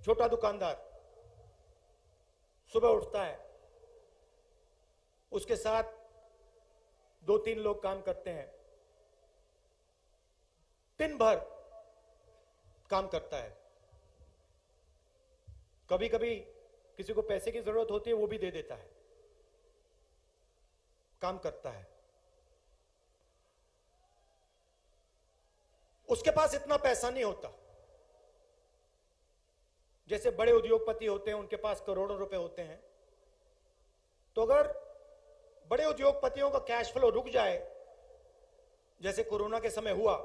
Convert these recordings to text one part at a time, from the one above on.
छोटा दुकानदार सुबह उठता है, उसके साथ 2-3 लोग काम करते हैं, दिन भर काम करता है। कभी कभी किसी को पैसे की जरूरत होती है, वो भी दे देता है, काम करता है। उसके पास इतना पैसा नहीं होता जैसे बड़े उद्योगपति होते हैं, उनके पास करोड़ों रुपए होते हैं। तो अगर बड़े उद्योगपतियों का कैश फ्लो रुक जाए, जैसे कोरोना के समय हुआ,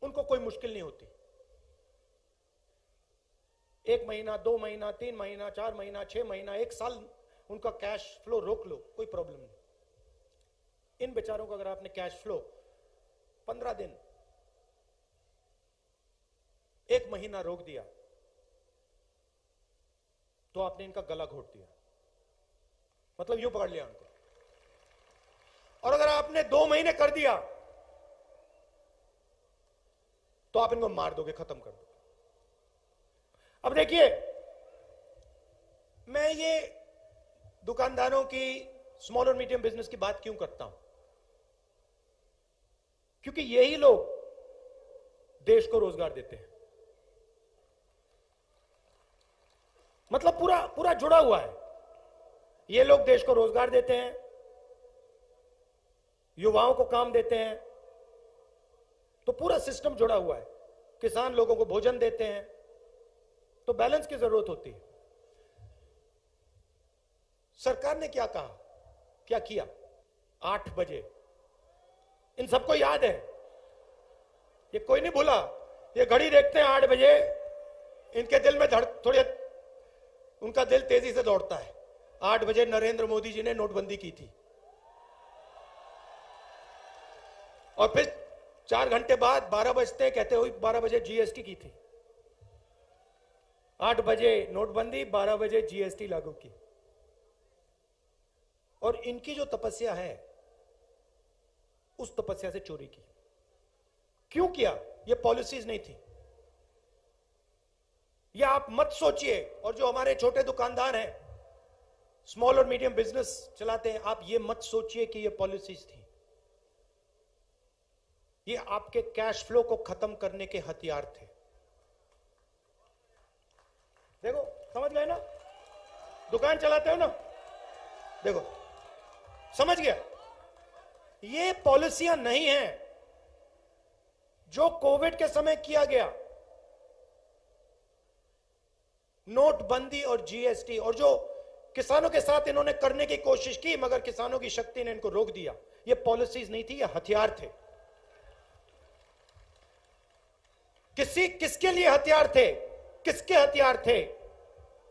उनको कोई मुश्किल नहीं होती। 1 महीना, 2 महीना, 3 महीना, 4 महीना, 6 महीना, 1 साल उनका कैश फ्लो रोक लो, कोई प्रॉब्लम नहीं। इन बेचारों को अगर आपने कैश फ्लो 15 दिन, 1 महीना रोक दिया, तो आपने इनका गला घोट दिया, मतलब यूं पकड़ लिया उनको। और अगर आपने 2 महीने कर दिया, तो आप इनको मार दोगे, खत्म कर दोगे। अब देखिए, मैं ये दुकानदारों की, स्मॉल और मीडियम बिजनेस की बात क्यों करता हूं? क्योंकि यही लोग देश को रोजगार देते हैं। मतलब पूरा पूरा जुड़ा हुआ है। ये लोग देश को रोजगार देते हैं, युवाओं को काम देते हैं, तो पूरा सिस्टम जुड़ा हुआ है। किसान लोगों को भोजन देते हैं, तो बैलेंस की जरूरत होती है। सरकार ने क्या कहा, क्या किया? 8 बजे, इन सबको याद है, ये कोई नहीं भूला। ये घड़ी देखते हैं 8 बजे, इनके दिल में थोड़ी, उनका दिल तेजी से दौड़ता है। 8 बजे नरेंद्र मोदी जी ने नोटबंदी की थी, और फिर 4 घंटे बाद 12 बजते हैं, कहते हुए 12 बजे जीएसटी की थी। 8 बजे नोटबंदी, 12 बजे जीएसटी लागू की। और इनकी जो तपस्या है, उस तपस्या से चोरी की। क्यों किया? ये पॉलिसीज नहीं थी। ये आप मत सोचिए, और जो हमारे छोटे दुकानदार हैं, स्मॉल और मीडियम बिजनेस चलाते हैं, आप ये मत सोचिए कि ये पॉलिसीज थी। ये आपके कैश फ्लो को खत्म करने के हथियार थे। देखो, समझ गए ना? दुकान चलाते हो ना, देखो, समझ गया? ये पॉलिसियां नहीं हैं जो कोविड के समय किया गया, नोटबंदी और जीएसटी, और जो किसानों के साथ इन्होंने करने की कोशिश की, मगर किसानों की शक्ति ने इनको रोक दिया। ये पॉलिसीज नहीं थी, ये हथियार थे। किसके लिए हथियार थे? किसके हथियार थे?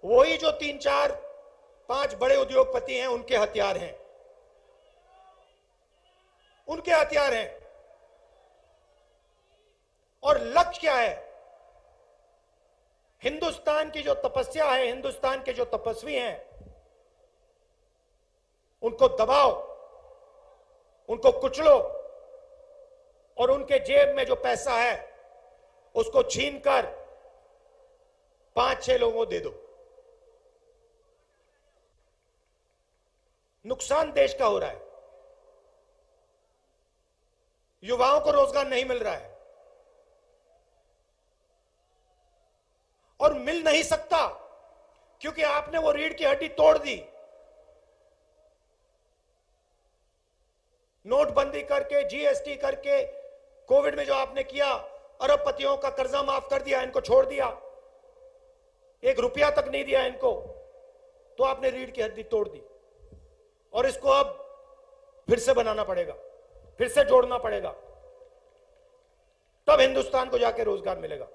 वही जो 3, 4, 5 बड़े उद्योगपति हैं, उनके हथियार हैं, उनके हथियार हैं। और लक्ष्य क्या है? हिंदुस्तान की जो तपस्या है, हिंदुस्तान के जो तपस्वी हैं, उनको दबाओ, उनको कुचलो, और उनके जेब में जो पैसा है उसको छीनकर 5-6 लोगों को दे दो। नुकसान देश का हो रहा है, युवाओं को रोजगार नहीं मिल रहा है, और मिल नहीं सकता क्योंकि आपने वो रीढ़ की हड्डी तोड़ दी। नोटबंदी करके, जीएसटी करके, कोविड में जो आपने किया, अरबपतियों का कर्जा माफ कर दिया, इनको छोड़ दिया, 1 रुपया तक नहीं दिया इनको, तो आपने रीढ़ की हड्डी तोड़ दी। और इसको अब फिर से बनाना पड़ेगा, फिर से जोड़ना पड़ेगा, तब हिंदुस्तान को जाके रोजगार मिलेगा।